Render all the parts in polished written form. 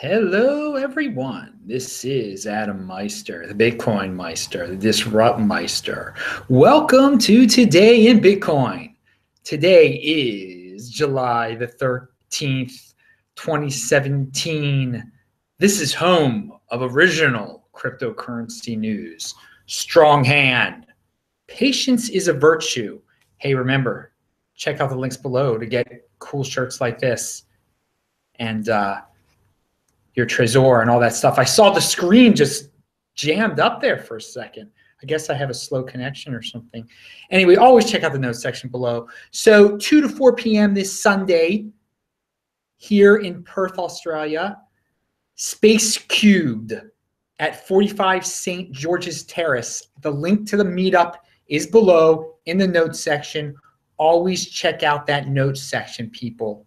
Hello, everyone. This is Adam Meister, the Bitcoin Meister, the Disrupt Meister. Welcome to Today in Bitcoin. Today is July the 13th, 2017. This is home of original cryptocurrency news. Strong hand. Patience is a virtue. Hey, remember, check out the links below to get cool shirts like this. And, your Trezor and all that stuff. I saw the screen just jammed up there for a second. I guess I have a slow connection or something. Anyway, always check out the notes section below. So 2 to 4 p.m. this Sunday here in Perth, Australia, Space Cubed at 45 St. George's Terrace. The link to the meetup is below in the notes section. Always check out that notes section, people.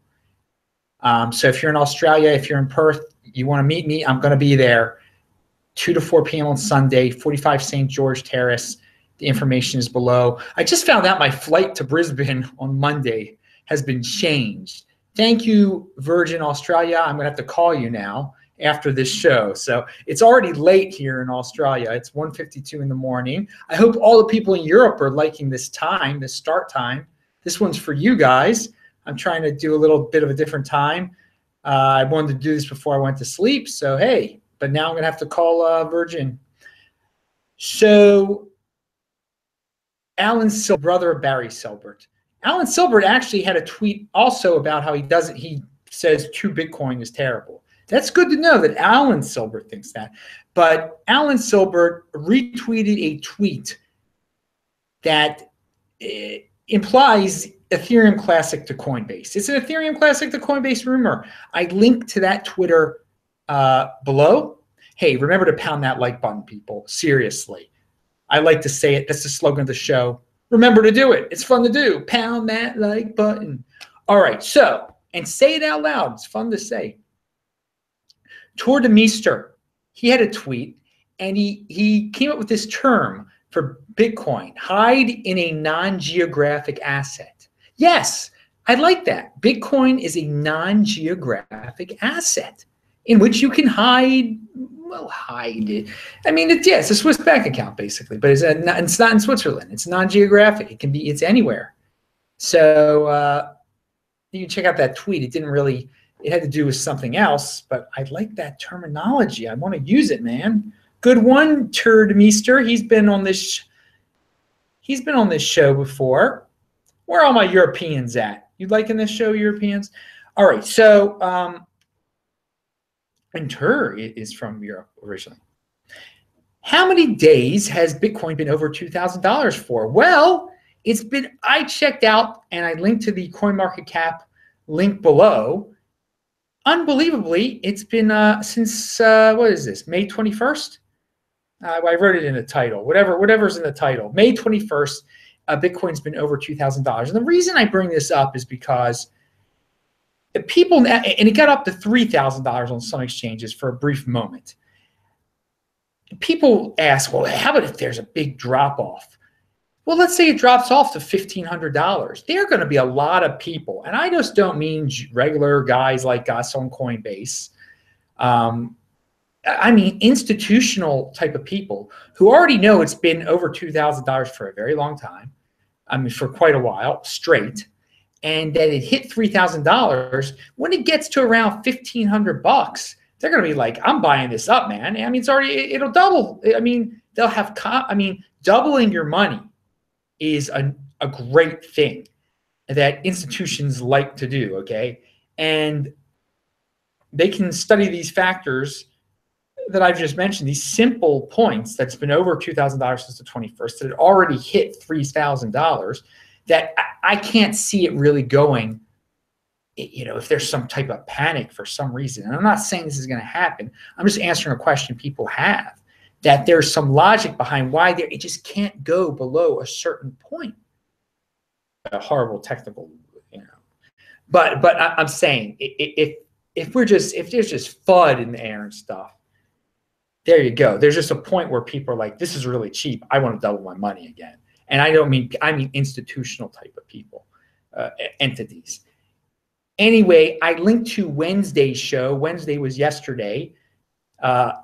So if you're in Australia, if you're in Perth, you want to meet me, I'm going to be there 2 to 4 p.m. on Sunday, 45 St. George Terrace. The information is below. I just found out my flight to Brisbane on Monday has been changed. Thank you, Virgin Australia. I'm going to have to call you now after this show. So it's already late here in Australia. It's 1:52 in the morning. I hope all the people in Europe are liking this time, this start time. This one's for you guys. I'm trying to do a little bit of a different time. I wanted to do this before I went to sleep, so hey, but now I'm going to have to call Virgin. So Alan Silbert, brother of Barry Silbert. Alan Silbert actually had a tweet also about how he says 2 Bitcoin is terrible. That's good to know that Alan Silbert thinks that. But Alan Silbert retweeted a tweet that implies Ethereum Classic to Coinbase. It's an Ethereum Classic to Coinbase rumor. I linked to that Twitter below. Hey, remember to pound that like button, people. Seriously. I like to say it. That's the slogan of the show. Remember to do it. It's fun to do. Pound that like button. All right, so, and say it out loud. It's fun to say. Tour de Meester, he had a tweet, and he came up with this term for Bitcoin: hide in a non-geographic asset. Yes, I like that. Bitcoin is a non-geographic asset in which you can hide, well, hide it. I mean, it's a Swiss bank account basically, but it's not in Switzerland. It's non-geographic. It's anywhere. So you can check out that tweet. It had to do with something else, but I like that terminology. I want to use it, man. Good one, Tour de Meester. He's been on this show before. Where are all my Europeans at? You liking this show, Europeans? All right, so and Tur is from Europe originally. How many days has Bitcoin been over $2,000 for? Well, I checked out and I linked to the CoinMarketCap link below. Unbelievably, it's been since, what is this, May 21st? I wrote it in the title, whatever's in the title. May 21st, Bitcoin's been over $2,000. And the reason I bring this up is because people, and it got up to $3,000 on some exchanges for a brief moment. People ask, well, how about if there's a big drop off? Well, let's say it drops off to $1,500. There are going to be a lot of people, and I just don't mean regular guys like us on Coinbase. I mean institutional type of people who already know it's been over $2,000 for a very long time. I mean, for quite a while straight, and that it hit $3,000. When it gets to around $1,500, they're going to be like, I'm buying this up, man. I mean, it'll double. I mean, doubling your money is a great thing that institutions like to do, okay? And they can study these factors that I've just mentioned, these simple points that's been over $2,000 since the 21st, that it already hit $3,000, that I can't see it really going, if there's some type of panic for some reason. And I'm not saying this is going to happen. I'm just answering a question people have, that there's some logic behind why it just can't go below a certain point. A horrible technical, But I'm saying if there's just FUD in the air and stuff, there you go. There's just a point where people are like, this is really cheap. I want to double my money again. And I mean institutional type of people, entities. Anyway, I linked to Wednesday's show. Wednesday was yesterday.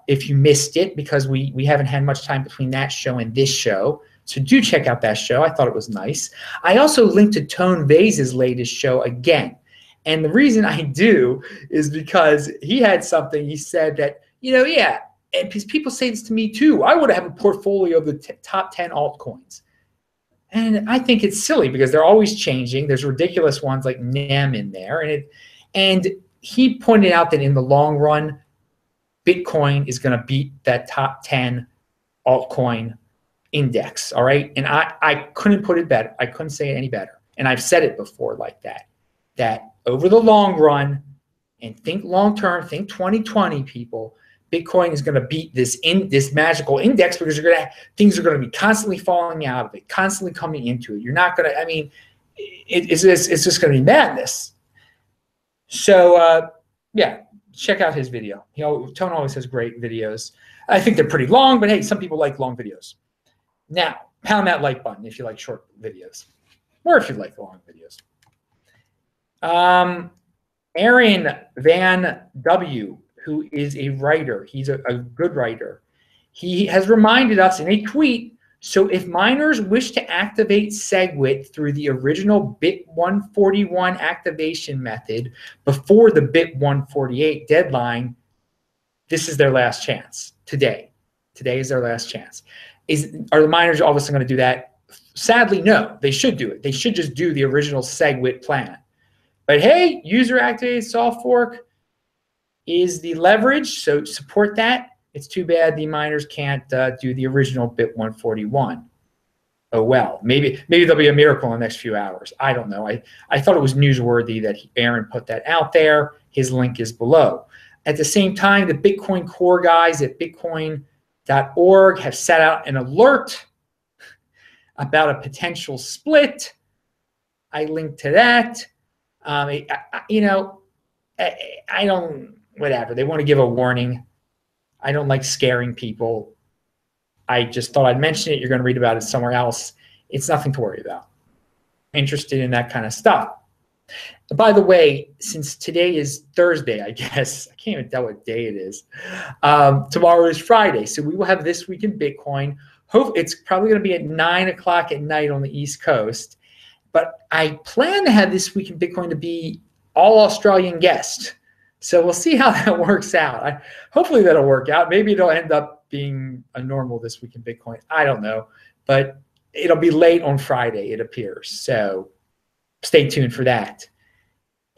If you missed it, because we haven't had much time between that show and this show. So do check out that show. I thought it was nice. I also linked to Tone Vase's latest show again. And the reason I do is because he had something. He said that, yeah, and people say this to me too. I would have a portfolio of the top 10 altcoins. And I think it's silly because they're always changing. There's ridiculous ones like NEM in there. And he pointed out that in the long run, Bitcoin is going to beat that top 10 altcoin index, all right? And I couldn't put it better. I couldn't say it any better. And I've said it before like that over the long run, and think long-term, think 2020, people, Bitcoin is going to beat this magical index because things are going to be constantly falling out of it, constantly coming into it. You're not going to, I mean, it's just going to be madness. So, yeah, check out his video. Tone always has great videos. I think they're pretty long, but hey, some people like long videos. Now, pound that like button if you like short videos, or if you like long videos. Aaron Van W., who is a writer, he's a good writer. He has reminded us in a tweet, so if miners wish to activate Segwit through the original BIP 141 activation method before the BIP 148 deadline, this is their last chance today. Today is their last chance. Are the miners all of a sudden going to do that? Sadly, no. They should do it. They should just do the original Segwit plan. But hey, user-activated soft fork is the leverage, so support that. It's too bad the miners can't do the original BIP 141. Oh well, maybe there'll be a miracle in the next few hours. I don't know. I thought it was newsworthy that Aaron put that out there. His link is below. At the same time, the Bitcoin Core guys at bitcoin.org have set out an alert about a potential split. I linked to that. I don't, whatever. They want to give a warning. I don't like scaring people. I just thought I'd mention it. You're going to read about it somewhere else. It's nothing to worry about. Interested in that kind of stuff. By the way, since today is Thursday, I guess, I can't even tell what day it is. Tomorrow is Friday. So we will have This Week in Bitcoin. It's probably going to be at 9 o'clock at night on the East Coast. But I plan to have This Week in Bitcoin to be all Australian guests. So we'll see how that works out. Hopefully that'll work out. Maybe it'll end up being a normal This Week in Bitcoin. I don't know. But it'll be late on Friday, it appears. So stay tuned for that.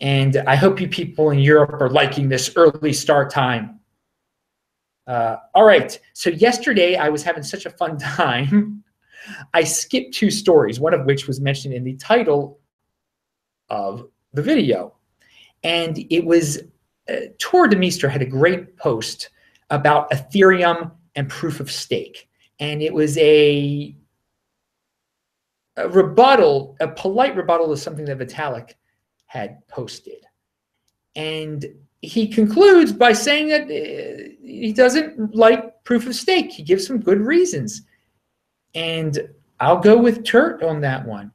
And I hope you people in Europe are liking this early start time. All right. So yesterday I was having such a fun time. I skipped 2 stories, one of which was mentioned in the title of the video. And it was Tor Demeester had a great post about Ethereum and proof of stake. And it was a rebuttal, a polite rebuttal to something that Vitalik had posted. And he concludes by saying that he doesn't like proof of stake. He gives some good reasons. And I'll go with Turt on that one.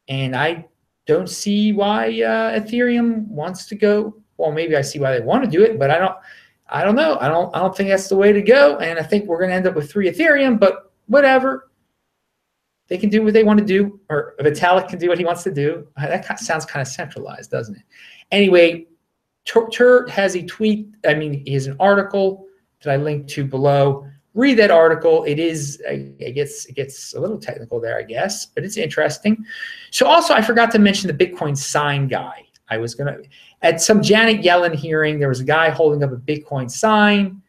And I don't see why Ethereum wants to go. Well, maybe I see why they want to do it, but I don't know. I don't think that's the way to go. And I think we're going to end up with 3 Ethereum, but whatever. They can do what they want to do, or Vitalik can do what he wants to do. That sounds kind of centralized, doesn't it? Anyway, Turt has a tweet. I mean, he has an article that I linked to below. Read that article. It gets a little technical there, I guess, but it's interesting. So also, I forgot to mention the Bitcoin sign guy. I was going to, at some Janet Yellen hearing, there was a guy holding up a Bitcoin sign.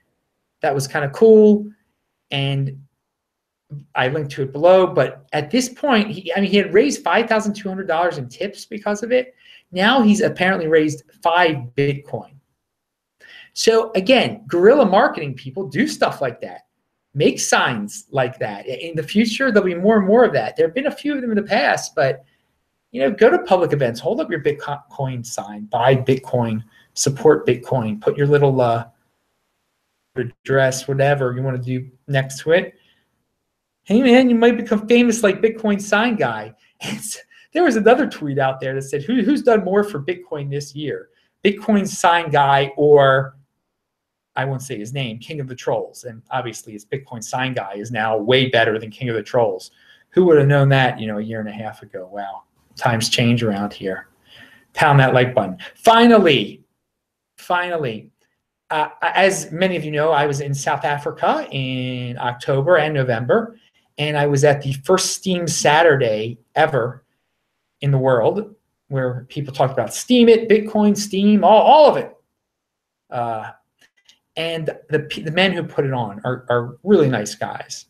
That was kind of cool. And I linked to it below. But at this point, he had raised $5,200 in tips because of it. Now he's apparently raised 5 Bitcoin. So again, guerrilla marketing people do stuff like that. Make signs like that. In the future, there'll be more and more of that. There have been a few of them in the past, but go to public events, hold up your Bitcoin sign, buy Bitcoin, support Bitcoin, put your little address, whatever you want to do next to it. Hey man, you might become famous like Bitcoin sign guy. there was another tweet out there that said, who's done more for Bitcoin this year? Bitcoin's sign guy, or I won't say his name, King of the Trolls. And obviously his Bitcoin sign guy is now way better than King of the Trolls. Who would have known that, you know, a year and a half ago? Wow, times change around here. Pound that like button. Finally, as many of you know, I was in South Africa in October and November, and I was at the first Steam Saturday ever in the world, where people talked about Steam It, Bitcoin, Steam, all of it. And the men who put it on are really nice guys.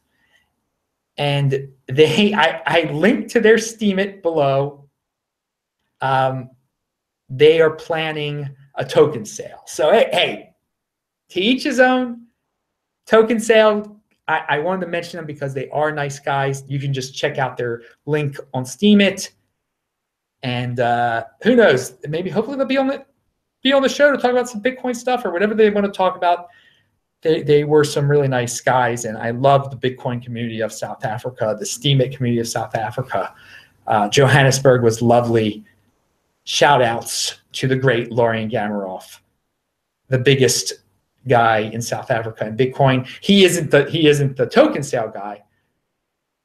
And I linked to their Steam It below. They are planning a token sale. So hey, to each his own. Token sale, I wanted to mention them because they are nice guys. You can just check out their link on Steam It. And who knows, maybe hopefully they'll be on the show to talk about some Bitcoin stuff or whatever they want to talk about. They were some really nice guys, and I love the Bitcoin community of South Africa, the Steam It community of South Africa. Johannesburg was lovely. Shout outs to the great Lorian Gamaroff, the biggest guy in South Africa in Bitcoin. He isn't the token sale guy,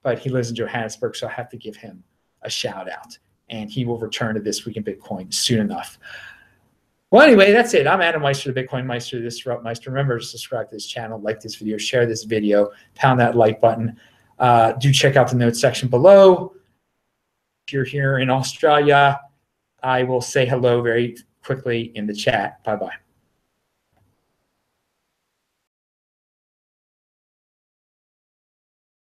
but he lives in Johannesburg, so I have to give him a shout out. And he will return to This Week in Bitcoin soon enough. Well, anyway, that's it. I'm Adam Meister, the Bitcoin Meister, the Disrupt Meister. Remember to subscribe to this channel, like this video, share this video, pound that like button. Do check out the notes section below. If you're here in Australia, I will say hello very quickly in the chat. Bye-bye.